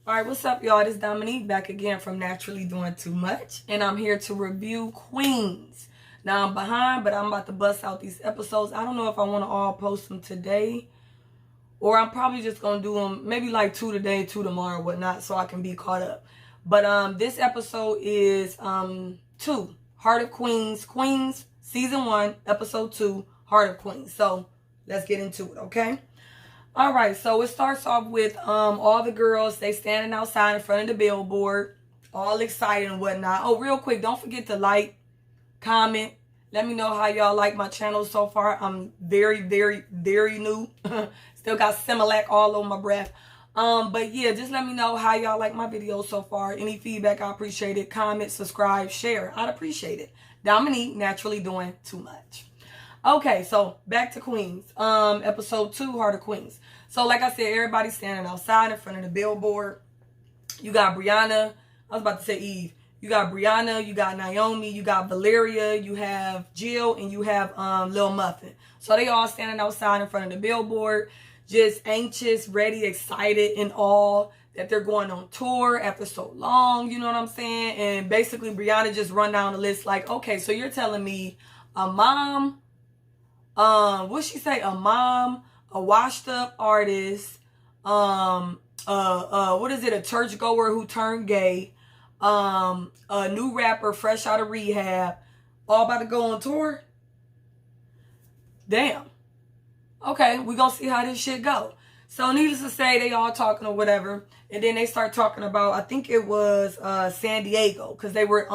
All right, what's up, y'all? This is Dominique back again from Naturally Doing Too Much, and I'm here to review Queens. Now, I'm behind, but I'm about to bust out these episodes. I don't know if I want to all post them today, or I'm probably just going to do them maybe like 2 today, 2 tomorrow, whatnot, so I can be caught up. But this episode is 2, Heart of Queens, Queens, Season 1, Episode 2, Heart of Queens. So, let's get into it, okay? All right, so it starts off with all the girls, they standing outside in front of the billboard, all excited and whatnot. Oh, real quick, don't forget to like, comment. Let me know how y'all like my channel so far. I'm very, very, very new. Still got Similac all over my breath. But yeah, just let me know how y'all like my videos so far. Any feedback, I appreciate it. Comment, subscribe, share. I'd appreciate it. Dominique, Naturally Doing Too Much. Okay, so back to Queens. Episode 2, Heart of Queens. So like I said, everybody's standing outside in front of the billboard. You got Brianna. I was about to say Eve. You got Brianna, you got Naomi, you got Valeria, you have Jill, and you have Lil Muffin. So they all standing outside in front of the billboard, just anxious, ready, excited, and all that they're going on tour after so long, you know what I'm saying? And basically Brianna just run down the list like, okay, so you're telling me a mom, what'd she say? A mom, a washed up artist, what is it? A churchgoer who turned gay, a new rapper fresh out of rehab, all about to go on tour? Damn. Okay, we gonna see how this shit go. So needless to say, they all talking or whatever, and then they start talking about, I think it was San Diego, because they were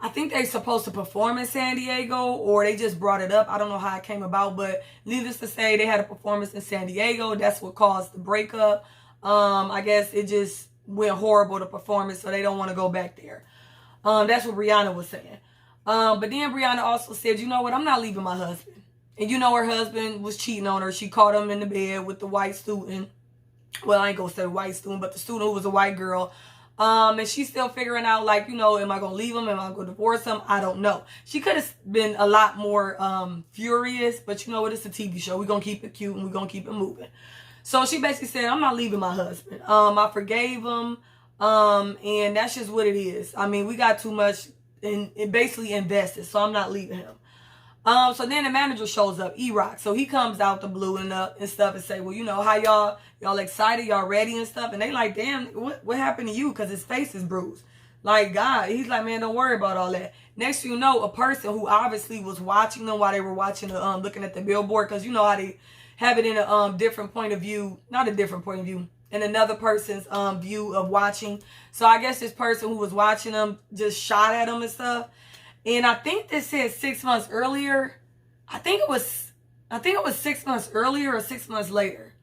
I think they supposed to perform in San Diego, or they just brought it up. I don't know how it came about, but needless to say, they had a performance in San Diego. That's what caused the breakup. I guess it just went horrible, the performance, so they don't want to go back there. That's what Brianna was saying. But then Brianna also said, you know what, I'm not leaving my husband. And you know her husband was cheating on her. She caught him in the bed with the white student. Well, I ain't gonna say white student, but the student who was a white girl. And she's still figuring out, like, you know, am I going to leave him? Am I going to divorce him? I don't know. She could have been a lot more furious, but you know what? It's a TV show. We're going to keep it cute and we're going to keep it moving. So she basically said, I'm not leaving my husband. I forgave him. And that's just what it is. I mean, we got too much and basically invested, so I'm not leaving him. So then the manager shows up, E-Rock. So he comes out the blue and stuff and say, well, you know, how y'all excited, y'all ready and stuff. And they like, damn, what happened to you? Because his face is bruised. Like, God, he's like, man, don't worry about all that. Next thing you know, a person who obviously was watching them while they were watching the, looking at the billboard, because you know how they have it in a different point of view, not a different point of view, in another person's view of watching. So I guess this person who was watching them just shot at them and stuff. And I think this said 6 months earlier. I think it was 6 months earlier or 6 months later.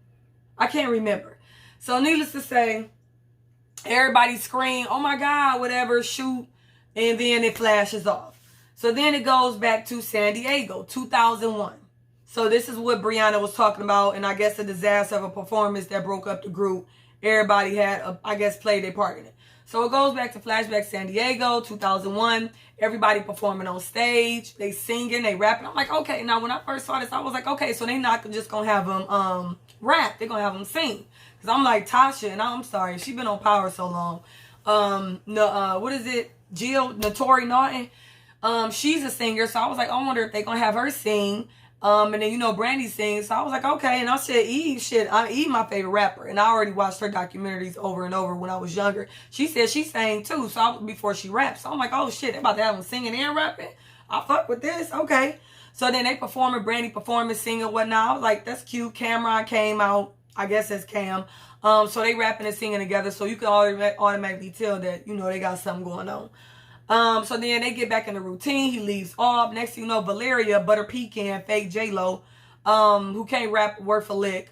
I can't remember. So needless to say, everybody scream, oh my God, whatever, shoot. And then it flashes off. So then it goes back to San Diego, 2001. So this is what Brianna was talking about. And I guess a disaster of a performance that broke up the group. Everybody had, I guess, played their part in it. So it goes back to flashback San Diego, 2001. Everybody performing on stage. They singing, they rapping. I'm like, okay. Now, when I first saw this, I was like, okay, so they not just going to have them rap. They're going to have them sing. Because I'm like, Tasha, and I'm sorry, she been on Power so long. What is it? Jill, Notori Naughton. She's a singer. So I was like, I wonder if they're going to have her sing. And then, you know, Brandy sings. So I was like, okay. And I said, Eve, Eve my favorite rapper. And I already watched her documentaries over and over when I was younger. She said she sang too. So before she raps. So I'm like, oh shit, they about to have them singing and rapping. I fuck with this. Okay. So then they performing, Brandy performing, singing, whatnot. I was like, that's cute. Cameron came out. I guess as Cam. So they rapping and singing together. So you can automatically tell that, you know, they got something going on. So then they get back in the routine. He leaves off. Next thing you know, Valeria, Butter Pecan, fake J-Lo, who can't rap worth a lick.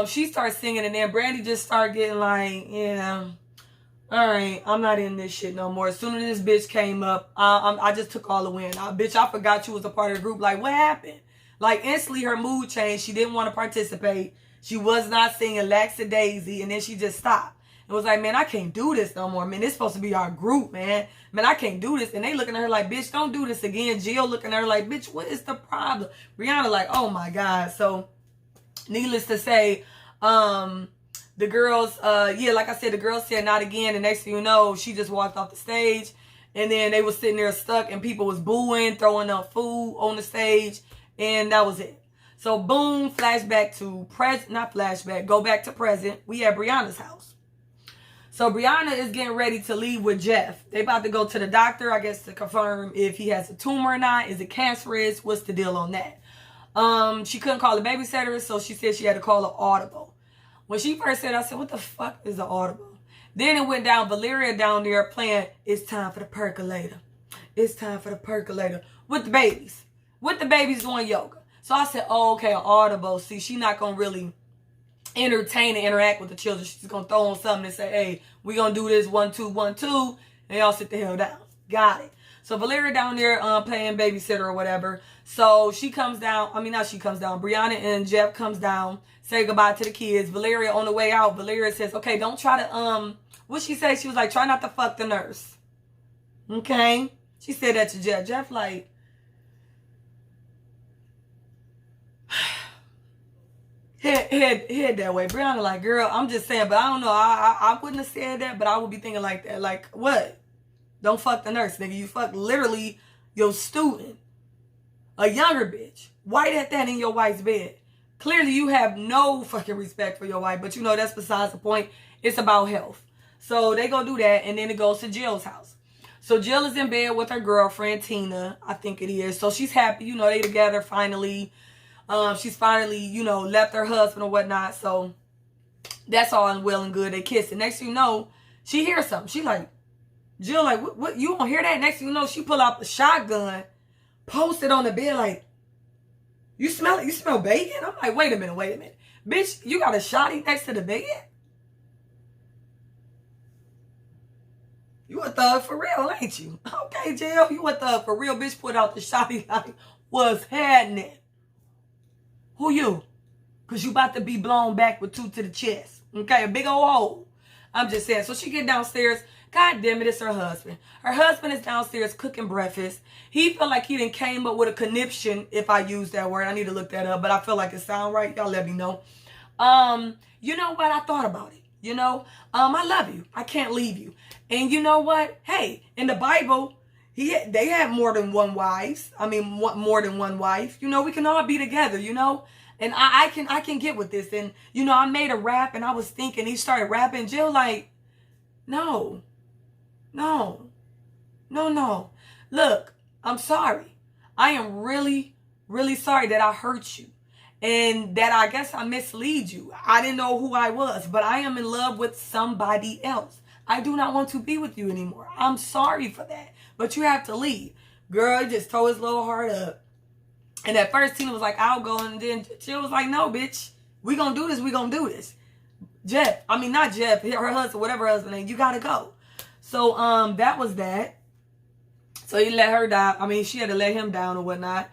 She starts singing, and then Brandy just started getting like, yeah, all right, I'm not in this shit no more. As soon as this bitch came up, I just took all the win. Bitch, I forgot you was a part of the group. Like, what happened? Like, instantly her mood changed. She didn't want to participate. She was not singing Lackadaisy, and then she just stopped. It was like, man, I can't do this no more. Man, this supposed to be our group, man. Man, I can't do this. And they looking at her like, bitch, don't do this again. Jill looking at her like, bitch, what is the problem? Brianna like, oh my God. So, needless to say, The girls, yeah, like I said, the girls said not again. And next thing you know, she just walked off the stage. And then they was sitting there stuck and people was booing, throwing up food on the stage. And that was it. So boom, flashback to present, not flashback, go back to present. We at Brianna's house. So Brianna is getting ready to leave with Jeff. They about to go to the doctor, I guess, to confirm if he has a tumor or not. Is it cancerous? What's the deal on that? She couldn't call a babysitter, so she said she had to call an audible. When she first said, I said, what the fuck is an audible? Then it went down, Valeria down there playing, it's time for the percolator. It's time for the percolator. With the babies. With the babies doing yoga. So I said, oh, okay, an audible. See, she's not going to really entertain and interact with the children. She's going to throw on something and say, hey, we're going to do this 1, 2, 1, 2. And y'all sit the hell down. Got it. So Valeria down there playing babysitter or whatever. So she comes down. I mean, not she comes down. Brianna and Jeff comes down. Say goodbye to the kids. Valeria on the way out. Valeria says, okay, don't try to, what she say? She was like, try not to fuck the nurse. Okay. She said that to Jeff. Jeff like, head that way. Brianna like, girl, I'm just saying, but I don't know. I wouldn't have said that, but I would be thinking like that. Like, what? Don't fuck the nurse, nigga. You fuck literally your student. A younger bitch. White at that in your wife's bed. Clearly you have no fucking respect for your wife, but you know that's besides the point. It's about health. So they go do that, and then it goes to Jill's house. So Jill is in bed with her girlfriend, Tina, I think it is. So she's happy, you know, they together finally. She's finally, you know, left her husband or whatnot. So that's all well and good. They kiss. And next thing you know, she hears something. She like, Jill like, what you don't hear that? Next thing you know, she pull out the shotgun, post it on the bed like, you smell it? You smell bacon? I'm like, wait a minute. Bitch, you got a shotty next to the bed? You a thug for real, ain't you? Okay, Jill, you a thug for real. Bitch put out the shotty like, what's happening? Who you? Because you about to be blown back with 2 to the chest. Okay, a big old hole. I'm just saying. So she get downstairs. God damn it, it's her husband. Her husband is downstairs cooking breakfast. He felt like he done came up with a conniption, if I use that word. I need to look that up, but I feel like it sound right. Y'all let me know. You know what? I thought about it. You know, I love you. I can't leave you. And you know what? Hey, in the Bible, they had more than one wife. I mean, more than one wife. You know, we can all be together, you know. And I can get with this. And, you know, I made a rap and I was thinking, he started rapping. Jill like, no. Look, I'm sorry. I am really, really sorry that I hurt you. And that I guess I mislead you. I didn't know who I was. But I am in love with somebody else. I do not want to be with you anymore. I'm sorry for that. But you have to leave. Girl, he just tore his little heart up. And at first, Tina was like, I'll go. And then Jill was like, no, bitch. We gonna do this. Not Jeff. Her husband, whatever her husband name. You gotta go. So, that was that. So he let her die. I mean, she had to let him down or whatnot.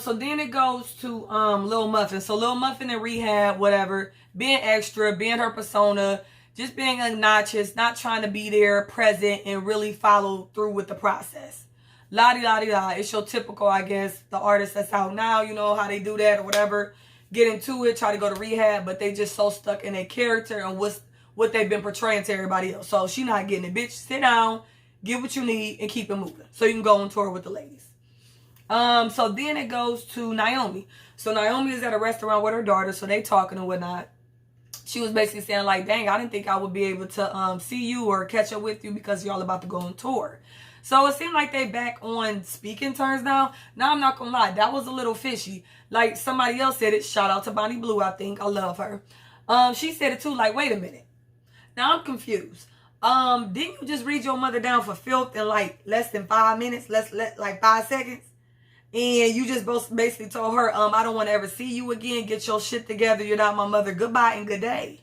So then it goes to Lil Muffin. So Lil Muffin in rehab, whatever. Being extra, being her persona. Just being obnoxious, not trying to be there, present, and really follow through with the process. La-di-la-di-la. It's your typical, I guess, the artist that's out now, you know, how they do that or whatever. Get into it, try to go to rehab, but they just so stuck in their character and what they've been portraying to everybody else. So she not getting it. Bitch, sit down, get what you need, and keep it moving. So you can go on tour with the ladies. So then it goes to Naomi. So Naomi is at a restaurant with her daughter, so they talking and whatnot. She was basically saying like, dang, I didn't think I would be able to see you or catch up with you because y'all about to go on tour. So it seemed like they back on speaking terms now. Now, I'm not going to lie. That was a little fishy. Like somebody else said it. Shout out to Bonnie Blue, I think. I love her. She said it too. Like, wait a minute. Now, I'm confused. Didn't you just read your mother down for filth in like less than 5 minutes? Like 5 seconds? And you just both basically told her, I don't want to ever see you again. Get your shit together. You're not my mother. Goodbye and good day.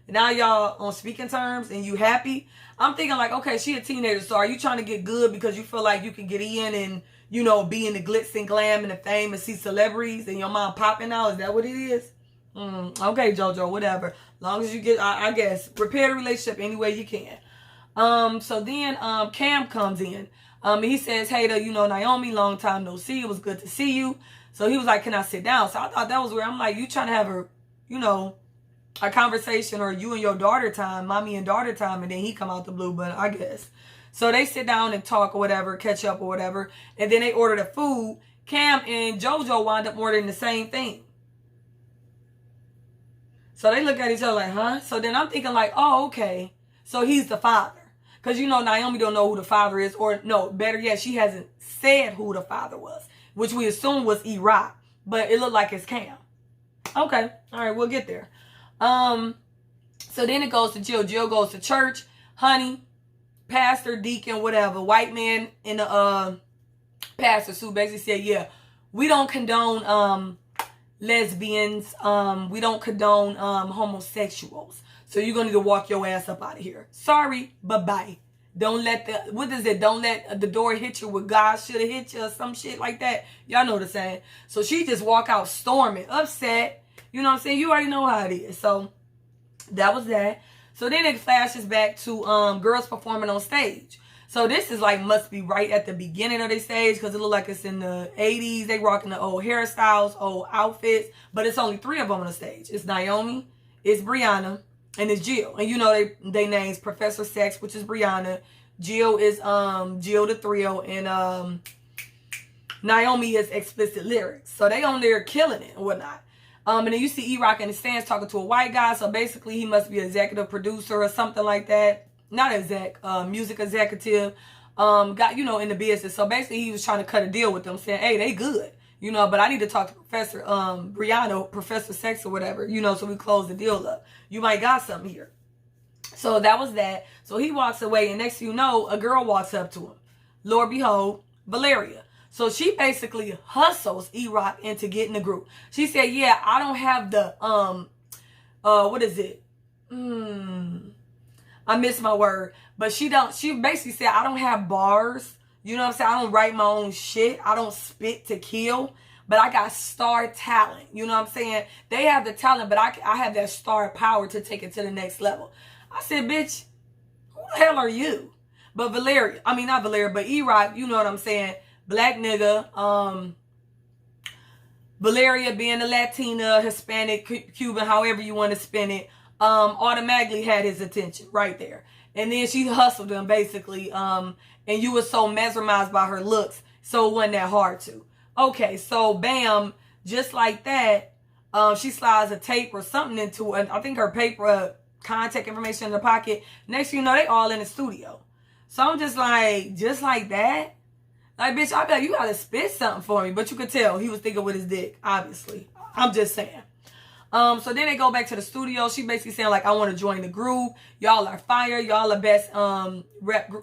Now y'all on speaking terms and you happy. I'm thinking like, okay, she a teenager. So are you trying to get good because you feel like you can get in and, you know, be in the glitz and glam and the fame and see celebrities and your mom popping now? Is that what it is? Okay, JoJo, whatever. Long as you get, I guess, repair the relationship any way you can. So then Cam comes in. He says, hey, you know, Naomi, long time no see. It was good to see you. So he was like, can I sit down? So I thought that was weird. I'm like, you trying to have her, you know, a conversation or you and your daughter time, mommy and daughter time, and then he come out the blue, but I guess. So they sit down and talk or whatever, catch up or whatever, and then they order the food. Cam and JoJo wind up ordering the same thing. So they look at each other like, huh? So then I'm thinking like, oh, okay. So he's the father. Because, you know, Naomi don't know who the father is. Or, no, better yet, she hasn't said who the father was. Which we assume was E-Rock. But it looked like it's Cam. Okay. All right, we'll get there. So then it goes to Jill. Jill goes to church. Honey, pastor, deacon, whatever. White man in the pastor suit basically said, yeah, we don't condone lesbians. We don't condone homosexuals. So you're going to need to walk your ass up out of here. Sorry, bye-bye. Don't let don't let the door hit you where God should have hit you or some shit like that. Y'all know what I'm saying. So she just walk out storming, upset. You know what I'm saying? You already know how it is. So that was that. So then it flashes back to girls performing on stage. So this is like must be right at the beginning of the stage because it look like it's in the 80s. They rocking the old hairstyles, old outfits. But it's only 3 of them on the stage. It's Naomi, it's Brianna, and it's Jill. And you know they names Professor Sex, which is Brianna. Jill is Jill the Thrill, and Naomi is Explicit Lyrics. So they on there killing it and whatnot. And then you see E-Rock in the stands talking to a white guy. So basically he must be an executive producer or something like that. Not exec, music executive. Got, you know, in the business. So basically he was trying to cut a deal with them saying, hey, they good. You know, but I need to talk to Professor Brianna, Professor Sex or whatever, you know, so we close the deal up. You might got something here. So that was that. So he walks away, and next thing you know, a girl walks up to him. Lord behold, Valeria. So she basically hustles E-Rock into getting the group. She said, yeah, I don't have the, what is it? I missed my word. But she basically said, I don't have bars. You know what I'm saying? I don't write my own shit. I don't spit to kill. But I got star talent. You know what I'm saying? They have the talent, but I have that star power to take it to the next level. I said, bitch, who the hell are you? But Valeria, I mean, not Valeria, but E-Rock, you know what I'm saying? Black nigga, Valeria being a Latina, Hispanic, Cuban, however you want to spin it, automatically had his attention right there. And then she hustled him basically, and you were so mesmerized by her looks, so it wasn't that hard to. Okay, so bam, just like that, she slides a tape or something into it. I think her paper, contact information in the pocket. Next thing you know, they all in the studio. So I'm just like that? Like, bitch, I bet you gotta spit something for me. But you could tell he was thinking with his dick, obviously. I'm just saying. So then they go back to the studio. She basically saying, like, I want to join the group. Y'all are fire. Y'all the best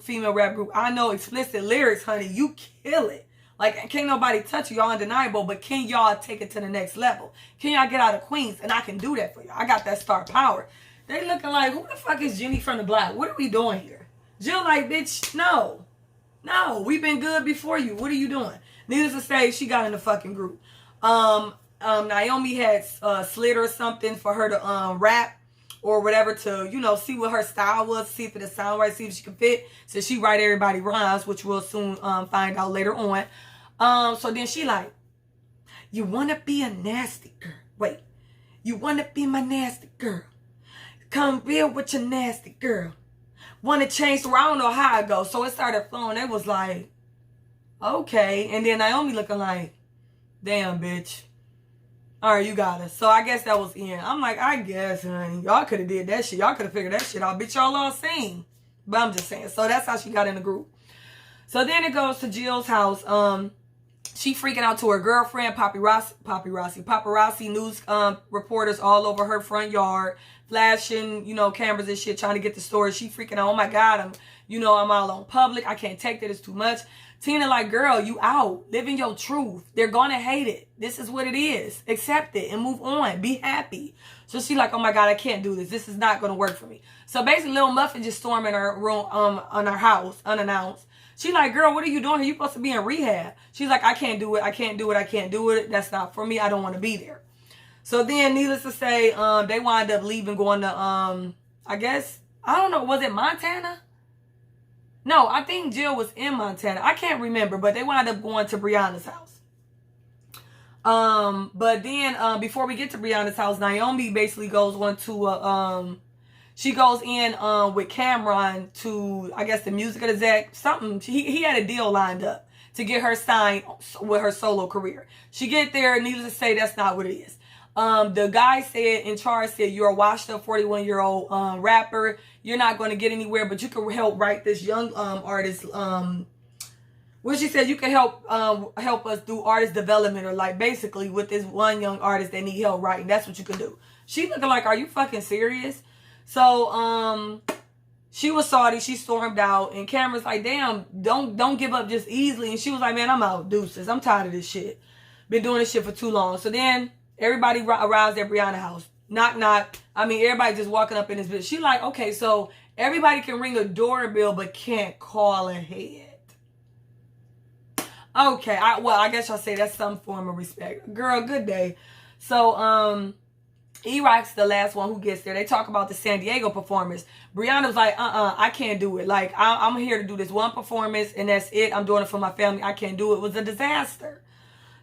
female rap group. I know. Explicit Lyrics, honey. You kill it. Like, can't nobody touch you. Y'all undeniable. But can y'all take it to the next level? Can y'all get out of Queens? And I can do that for y'all. I got that star power. They looking like, who the fuck is Jenny from the block? What are we doing here? Jill like, bitch, no. No, we've been good before you. What are you doing? Needless to say, she got in the fucking group. Naomi had slid or something for her to rap or whatever to, you know, see what her style was, see if it sound right, see if she can fit. So she write everybody rhymes, which we'll soon find out later on. So then she like, you want to be a nasty girl. Wait, you want to be my nasty girl. Come real with your nasty girl. Want to change the world. I don't know how it goes. So it started flowing. It was like, okay. And then Naomi looking like, damn, bitch. All right, you got it. So I guess that was in. I'm like, I guess, honey. Y'all could have did that shit. Y'all could have figured that shit out. Bitch, y'all all sing. But I'm just saying. So that's how she got in the group. So then it goes to Jill's house. She freaking out to her girlfriend, paparazzi news reporters all over her front yard, flashing, you know, cameras and shit, trying to get the story. She freaking out. Oh my God, I'm all on public. I can't take that. It's too much. Tina like, girl, you out. Living your truth. They're gonna hate it. This is what it is. Accept it and move on. Be happy. So she like, oh my God, I can't do this. This is not gonna work for me. So basically, Lil Muffin just stormed in her room, on her house, unannounced. She like, girl, what are you doing here? You supposed to be in rehab. She's like, I can't do it. I can't do it. I can't do it. That's not for me. I don't want to be there. So then, needless to say, they wind up leaving, going to, I guess, I don't know, was it Montana? No, I think Jill was in Montana. I can't remember, but they wound up going to Brianna's house. But then before we get to Brianna's house, Naomi basically goes on to she goes in with Cameron to, I guess, the music exec, something. He had a deal lined up to get her signed with her solo career. She get there, needless to say, that's not what it is. The guy said, in charge said, you're a washed up 41-year-old rapper. You're not going to get anywhere, but you can help write this young artist. What she said, you can help us do artist development, or like basically with this one young artist that need help writing. That's what you can do. She looking like, are you fucking serious? So she was salty. She stormed out, and Cameron's like, damn, don't give up just easily. And she was like, man, I'm out, deuces. I'm tired of this shit. Been doing this shit for too long. So then everybody arrives at Brianna's house. Knock, knock. I mean, everybody just walking up in this bitch. She like, okay, so everybody can ring a doorbell but can't call ahead. Okay, I guess y'all say that's some form of respect. Girl, good day. So, E-Rock's the last one who gets there. They talk about the San Diego performance. Brianna was like, I can't do it. Like, I'm here to do this one performance, and that's it. I'm doing it for my family. I can't do it. It was a disaster.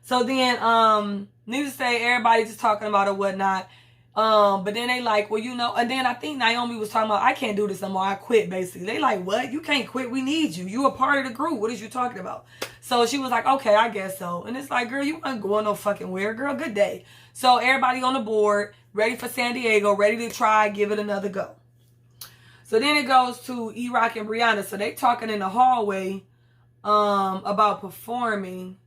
So then, needless to say, everybody just talking about it, whatnot. But then they like, well, you know, and then I think Naomi was talking about, I can't do this no more. I quit, basically. They like, what? You can't quit. We need you. You a part of the group. What is you talking about? So she was like, okay, I guess so. And it's like, girl, you ain't going no fucking where. Girl, good day. So everybody on the board, ready for San Diego, ready to try, give it another go. So then it goes to E-Rock and Brianna. So they talking in the hallway about performing.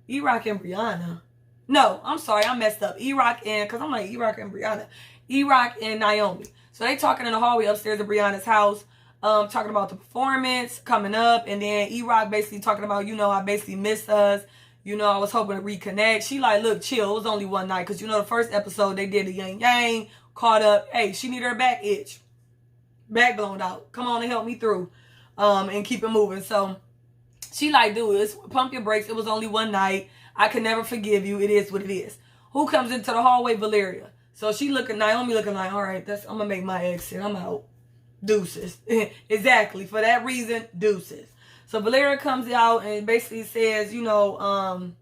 E-Rock and Brianna. No, I'm sorry, I messed up. E-Rock and, because I'm like E-Rock and Brianna. E-Rock and Naomi. So they talking in the hallway upstairs at Brianna's house, talking about the performance coming up. And then E-Rock basically talking about, you know, I basically missed us. You know, I was hoping to reconnect. She like, look, chill. It was only one night. Because, you know, the first episode, they did the yin yang, caught up. Hey, she need her back itch. Back blown out. Come on and help me through. And keep it moving. So she like, dude, pump your brakes. It was only one night. I can never forgive you. It is what it is. Who comes into the hallway? Valeria. So she looking, Naomi looking like, all right, I'm going to make my exit. I'm out. Deuces. Exactly. For that reason, deuces. So Valeria comes out and basically says, you know,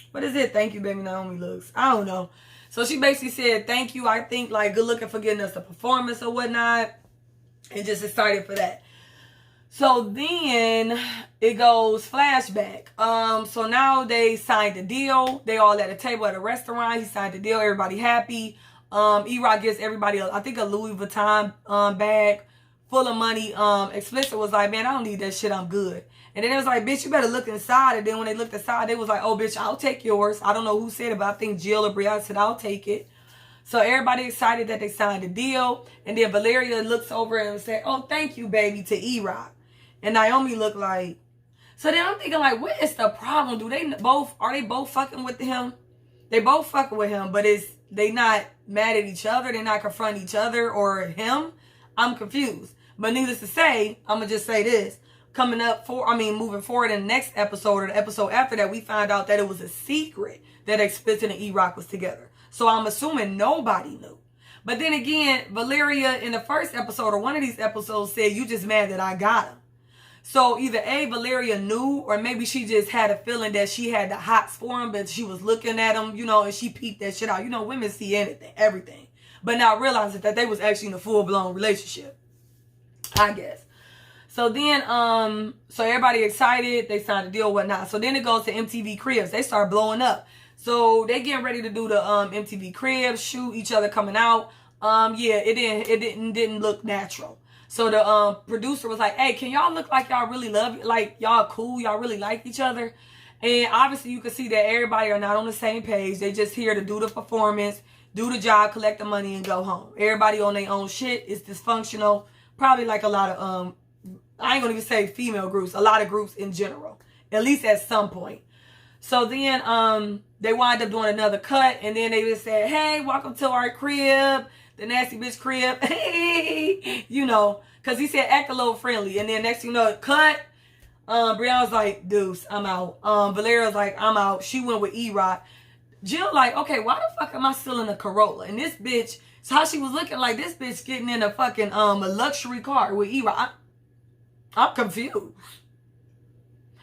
what is it? Thank you, baby Naomi looks. I don't know. So she basically said, thank you. I think like good looking for getting us the performance or whatnot. And just excited for that. So then it goes flashback. So now they signed the deal. They all at a table at a restaurant. He signed the deal. Everybody happy. E-Rock gives everybody, I think, a Louis Vuitton bag full of money. Explicit was like, man, I don't need that shit. I'm good. And then it was like, bitch, you better look inside. And then when they looked inside, they was like, oh, bitch, I'll take yours. I don't know who said it, but I think Jill or Brianna said, I'll take it. So everybody excited that they signed the deal. And then Valeria looks over and said, oh, thank you, baby, to E-Rock. And Naomi looked like, so then I'm thinking like, what is the problem? Are they both fucking with him? They both fucking with him, but they not mad at each other? They're not confronting each other or him? I'm confused. But needless to say, I'm going to just say this. Moving forward in the next episode or the episode after that, we found out that it was a secret that Explicit and E-Rock was together. So I'm assuming nobody knew. But then again, Valeria in the first episode or one of these episodes said, you just mad that I got him. So either A, Valeria knew, or maybe she just had a feeling that she had the hots for him, but she was looking at him, you know, and she peeped that shit out. You know, women see everything. But now realizing that they was actually in a full-blown relationship, I guess. So then, so everybody excited. They signed a deal, whatnot. So then it goes to MTV Cribs. They start blowing up. So they getting ready to do the MTV Cribs, shoot each other coming out. Yeah, it didn't look natural. So the producer was like, hey, can y'all look like y'all really love, like y'all cool, y'all really like each other? And obviously you can see that everybody are not on the same page. They just here to do the performance, do the job, collect the money, and go home. Everybody on their own shit. It's dysfunctional. Probably like a lot of, I ain't gonna even say female groups, a lot of groups in general, at least at some point. So then they wind up doing another cut, and then they just said, hey, welcome to our crib. The nasty bitch crib. Hey, you know, because he said act a little friendly. And then next thing you know, cut. Brianna's like, deuce, I'm out. Valeria's like, I'm out. She went with E-Rock. Jill like, okay, why the fuck am I still in a Corolla? And this bitch, so how she was looking like this bitch getting in a fucking a luxury car with E-Rock. I'm confused.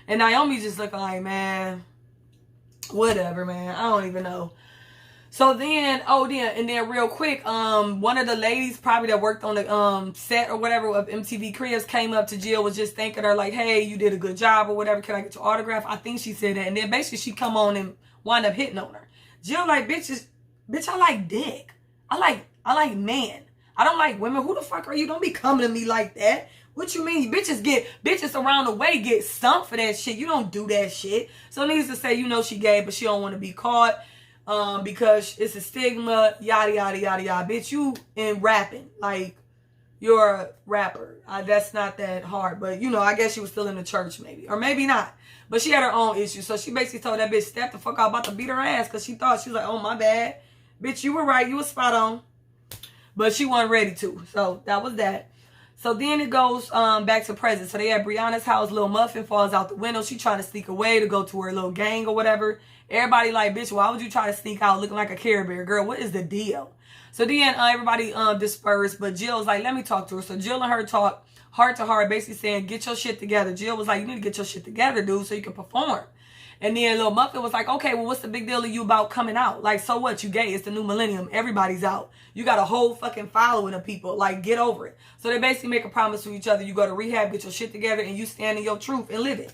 And Naomi just looking like, man, Whatever, man. I don't even know. So then, and then real quick, one of the ladies probably that worked on the set or whatever of MTV Cribs came up to Jill, was just thanking her like, hey, you did a good job or whatever. Can I get your autograph? I think she said that. And then basically she come on and wind up hitting on her. Jill like, bitch, I like dick. I like men. I don't like women. Who the fuck are you? Don't be coming to me like that. What you mean? Bitches around the way get stumped for that shit. You don't do that shit. So needless to say, you know she gay, but she don't want to be caught. Because it's a stigma, yada, yada, yada, yada. Bitch, you in rapping. Like, you're a rapper. That's not that hard. But, you know, I guess she was still in the church maybe. Or maybe not. But she had her own issues. So she basically told that bitch, step the fuck out, about to beat her ass. Because she thought, she was like, oh, my bad. Bitch, you were right. You were spot on. But she wasn't ready to. So that was that. So then it goes back to present. So they at Brianna's house. Little Muffin falls out the window. She trying to sneak away to go to her little gang or whatever. Everybody like, bitch, why would you try to sneak out looking like a Care Bear? Girl, what is the deal? So then everybody dispersed, but Jill's like, let me talk to her. So Jill and her talk heart to heart, basically saying, get your shit together. Jill was like, you need to get your shit together, dude, so you can perform. And then Lil Muffin was like, okay, well, what's the big deal of you about coming out? Like, so what? You gay. It's the new millennium. Everybody's out. You got a whole fucking following of people. Like, get over it. So they basically make a promise to each other. You go to rehab, get your shit together, and you stand in your truth and live it.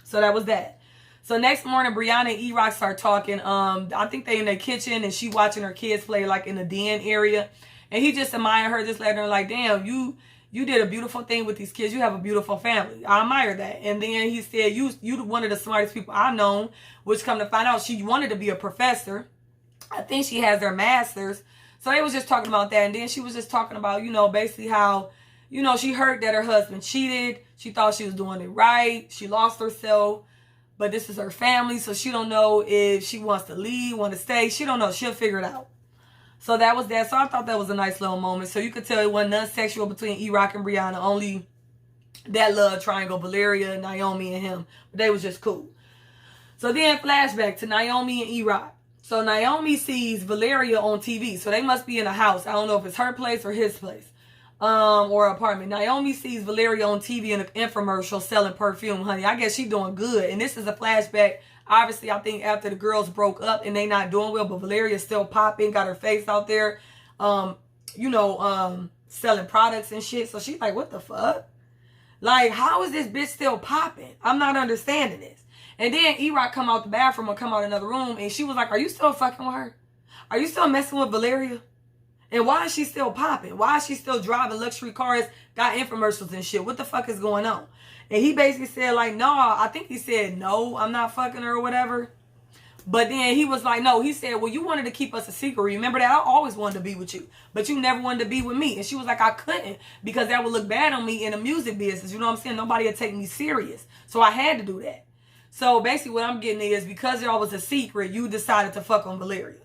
So that was that. So next morning, Brianna and E-Rock start talking. I think they in their kitchen, and she watching her kids play, like, in the den area. And he just admired her, just letting her, like, damn, you did a beautiful thing with these kids. You have a beautiful family. I admire that. And then he said, you one of the smartest people I've known, which come to find out, she wanted to be a professor. I think she has her master's. So they was just talking about that. And then she was just talking about, you know, basically how, you know, she heard that her husband cheated. She thought she was doing it right. She lost herself. But this is her family, so she don't know if she wants to leave, want to stay. She don't know. She'll figure it out. So that was that. So I thought that was a nice little moment. So you could tell it wasn't nothing sexual between E-Rock and Brianna. Only that love triangle, Valeria, Naomi, and him. But they was just cool. So then flashback to Naomi and E-Rock. So Naomi sees Valeria on TV. So they must be in a house. I don't know if it's her place or his place. Or apartment. Naomi sees Valeria on TV in an infomercial selling perfume, honey. I guess she doing good. And this is a flashback. Obviously, I think after the girls broke up and they not doing well, but Valeria's still popping, got her face out there, selling products and shit. So she's like, what the fuck? Like, how is this bitch still popping? I'm not understanding this. And then E-Rock come out the bathroom or come out another room, and she was like, are you still fucking with her? Are you still messing with Valeria? And why is she still popping? Why is she still driving luxury cars, got infomercials and shit? What the fuck is going on? And he basically said, like, no, I think he said, no, I'm not fucking her or whatever. But then he was like, no, he said, well, you wanted to keep us a secret. Remember that? I always wanted to be with you, but you never wanted to be with me. And she was like, I couldn't, because that would look bad on me in the music business. You know what I'm saying? Nobody would take me serious. So I had to do that. So basically what I'm getting is, because y'all was a secret, you decided to fuck on Valeria.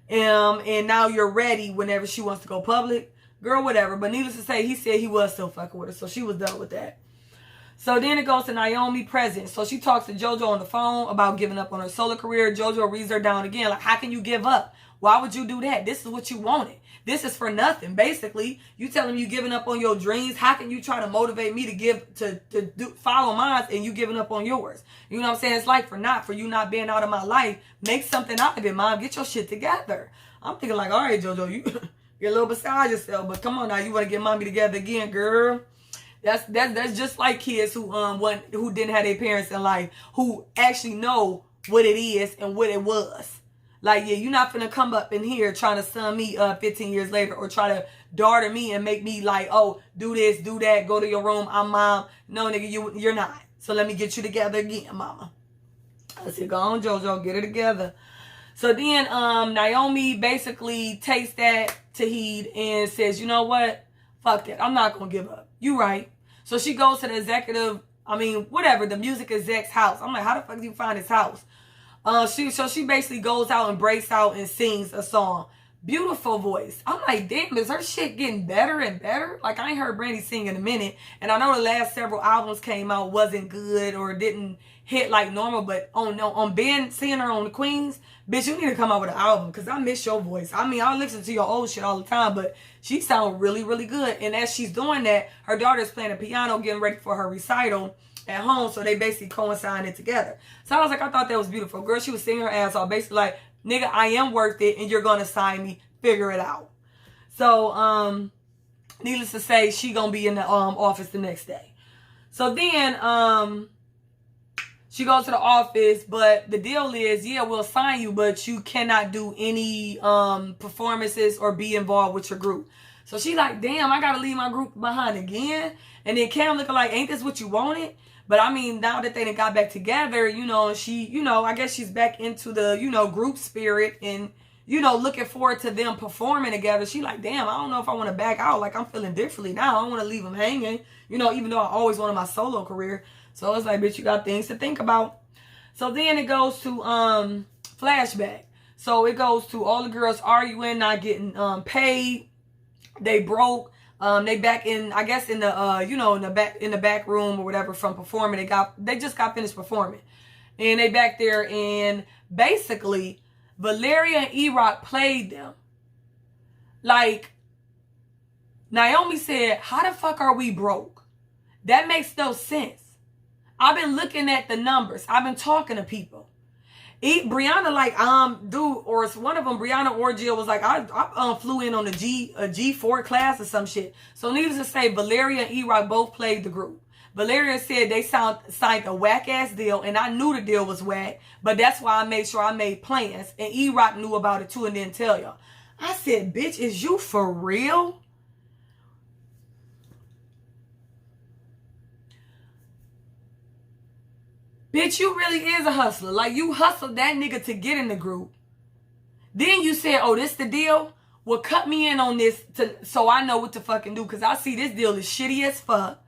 And now you're ready whenever she wants to go public. Girl, whatever. But needless to say, he said he was still fucking with her. So she was done with that. So then it goes to Naomi present. So she talks to JoJo on the phone about giving up on her solo career. JoJo reads her down again. Like, how can you give up? Why would you do that? This is what you wanted. This is for nothing. Basically, you telling me you giving up on your dreams. How can you try to motivate me to follow mine and you giving up on yours? You know what I'm saying? It's like for you not being out of my life. Make something out of it, Mom. Get your shit together. I'm thinking like, all right, JoJo, you're a little beside yourself, but come on now, you want to get mommy together again, girl. That's just like kids who didn't have their parents in life, who actually know what it is and what it was. Like, yeah, you're not finna come up in here trying to son me 15 years later, or try to daughter me and make me like, oh, do this, do that, go to your room, I'm mom. No, nigga, you're not. So let me get you together again, mama. I said, go on, JoJo, get it together. So then Naomi basically takes that to heed and says, you know what? Fuck that. I'm not going to give up. You right. So she goes to the music exec's house. I'm like, how the fuck do you find his house? She basically goes out and breaks out and sings a song. Beautiful voice. I'm like, damn, is her shit getting better and better? Like, I ain't heard Brandy sing in a minute. And I know the last several albums came out wasn't good or didn't hit like normal. But on Ben, seeing her on the Queens, bitch, you need to come out with an album, because I miss your voice. I mean, I listen to your old shit all the time, but she sounds really, really good. And as she's doing that, her daughter's playing the piano, getting ready for her recital. at home, so they basically coincided together. So I was like, I thought that was beautiful. Girl, she was singing her ass off, basically like, nigga, I am worth it, and you're gonna sign me. Figure it out. So, needless to say, she gonna be in the office the next day. So then, she goes to the office, but the deal is, yeah, we'll sign you, but you cannot do any performances or be involved with your group. So she's like, damn, I gotta leave my group behind again. And then Cam looking like, ain't this what you wanted? But I mean, now that they done got back together, you know, she, you know, I guess she's back into the, you know, group spirit and, you know, looking forward to them performing together. She like, damn, I don't know if I want to back out. Like, I'm feeling differently now. I don't want to leave them hanging, you know, even though I always wanted my solo career. So it's like, bitch, you got things to think about. So then it goes to flashback. So it goes to all the girls arguing, not getting paid. They broke. They back in, I guess, in the you know, in the back room or whatever from performing. They just got finished performing, and they back there, and basically Valeria and E-Rock played them. Like, Naomi said, "How the fuck are we broke? That makes no sense." I've been looking at the numbers. I've been talking to people. Brianna, like, dude, or one of them, Brianna or Jill, was like, I flew in on a G4 class or some shit. So needless to say, Valeria and E-Rock both played the group. Valeria said they signed a whack-ass deal, and I knew the deal was whack, but that's why I made sure I made plans. And E-Rock knew about it too and didn't tell y'all. I said, bitch, is you for real? Bitch, you really is a hustler. Like, you hustled that nigga to get in the group. Then you said, oh, this the deal? Well, cut me in on this so I know what to fucking do. Because I see this deal is shitty as fuck.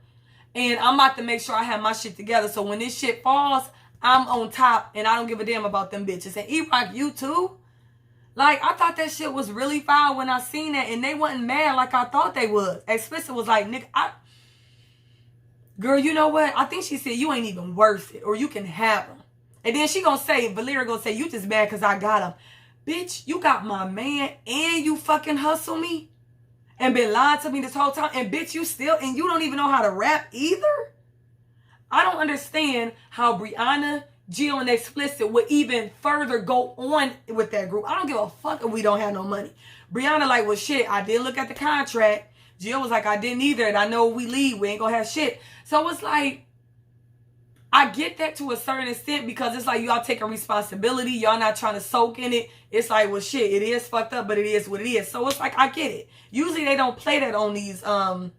And I'm about to make sure I have my shit together. So when this shit falls, I'm on top. And I don't give a damn about them bitches. And E-Rock, you too? Like, I thought that shit was really foul when I seen that. And they wasn't mad like I thought they was. Explicit was like, nigga, girl, you know what? I think she said you ain't even worth it, or you can have them. And then she gonna say, Valeria gonna say, you just mad because I got him. Bitch, you got my man and you fucking hustle me and been lying to me this whole time. And bitch, and you don't even know how to rap either? I don't understand how Brianna, Jill, and Explicit would even further go on with that group. I don't give a fuck if we don't have no money. Brianna like, well, shit, I didn't look at the contract. Jill was like, I didn't either, and I know we leave, we ain't gonna have shit. So it's like, I get that to a certain extent because it's like y'all taking responsibility. Y'all not trying to soak in it. It's like, well, shit, it is fucked up, but it is what it is. So it's like, I get it. Usually they don't play that on these, in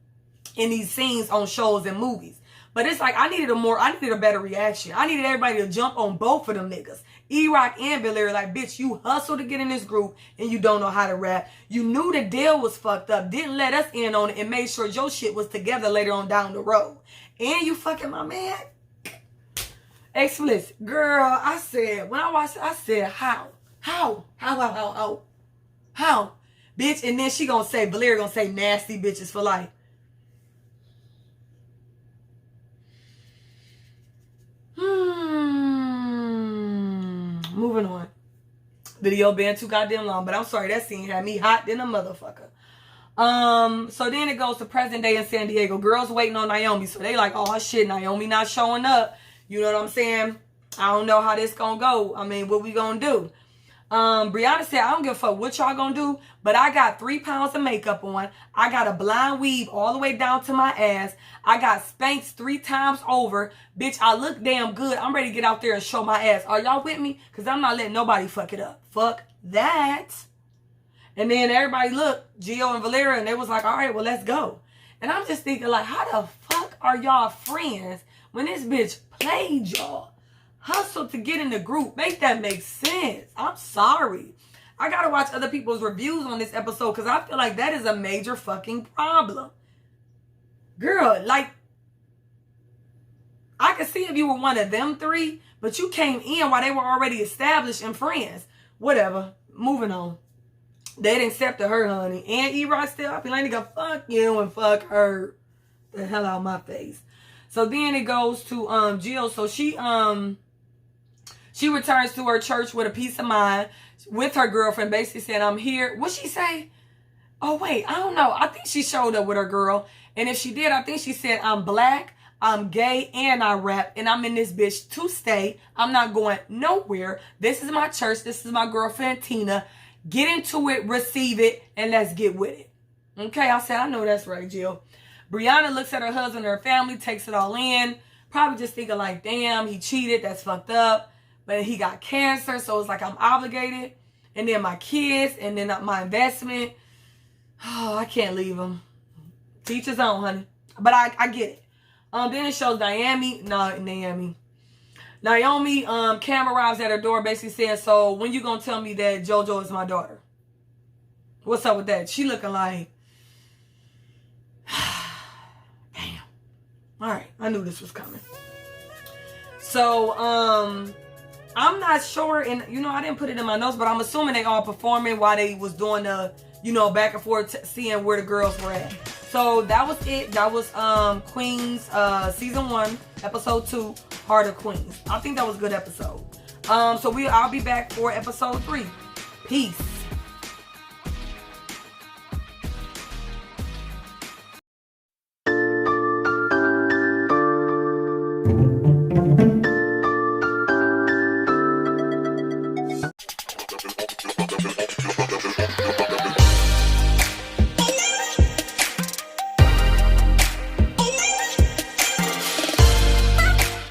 these scenes on shows and movies. But it's like, I needed a better reaction. I needed everybody to jump on both of them niggas. E-Rock and Valeria, like, bitch, you hustled to get in this group and you don't know how to rap. You knew the deal was fucked up, didn't let us in on it, and made sure your shit was together later on down the road. And you fucking my man. Explicit. Girl, I said, when I watched it, I said, how? Bitch, and then she gonna say, Valeria gonna say nasty bitches for life. Moving on. Video being too goddamn long, but I'm sorry, that scene had me hot than a motherfucker. So then it goes to present day in San Diego. Girls waiting on Naomi, so they like, oh shit, Naomi not showing up. You know what I'm saying? I don't know how this gonna go. I mean, what we gonna do? Brianna said, I don't give a fuck what y'all gonna do, but I got 3 pounds of makeup on. I got a blind weave all the way down to my ass. I got Spanx 3 times over. Bitch, I look damn good. I'm ready to get out there and show my ass. Are y'all with me? Because I'm not letting nobody fuck it up. Fuck that. And then everybody looked, Gio and Valeria, and they was like, all right, well, let's go. And I'm just thinking, like, how the fuck are y'all friends when this bitch played y'all? Hustle to get in the group. Make that make sense. I'm sorry. I gotta watch other people's reviews on this episode because I feel like that is a major fucking problem. Girl, like, I could see if you were one of them 3, but you came in while they were already established and friends. Whatever. Moving on. They didn't accept her, honey. And E-Rock still, I be like, nigga, fuck you and fuck her. The hell out of my face. So then it goes to Jill. So she returns to her church with a peace of mind with her girlfriend, basically saying, I'm here. What'd she say? Oh, wait, I don't know. I think she showed up with her girl. And if she did, I think she said, I'm black, I'm gay and I rap, and I'm in this bitch to stay. I'm not going nowhere. This is my church. This is my girlfriend, Tina. Get into it, receive it, and let's get with it. Okay, I said, I know that's right, Jill. Brianna looks at her husband and her family, takes it all in. Probably just thinking like, damn, he cheated. That's fucked up. But he got cancer, so it's like I'm obligated. And then my kids, and then my investment. Oh, I can't leave him. Teach his own, honey. But I get it. Then it shows Naomi, camera arrives at her door basically saying, so when you gonna tell me that JoJo is my daughter? What's up with that? She looking like, damn. Alright, I knew this was coming. So, I'm not sure, and I didn't put it in my notes, but I'm assuming they all performing while they was doing the, back and forth, seeing where the girls were at. So that was it. That was Queens season 1, episode 2, Heart of Queens. I think that was a good episode. So I'll be back for episode 3. Peace.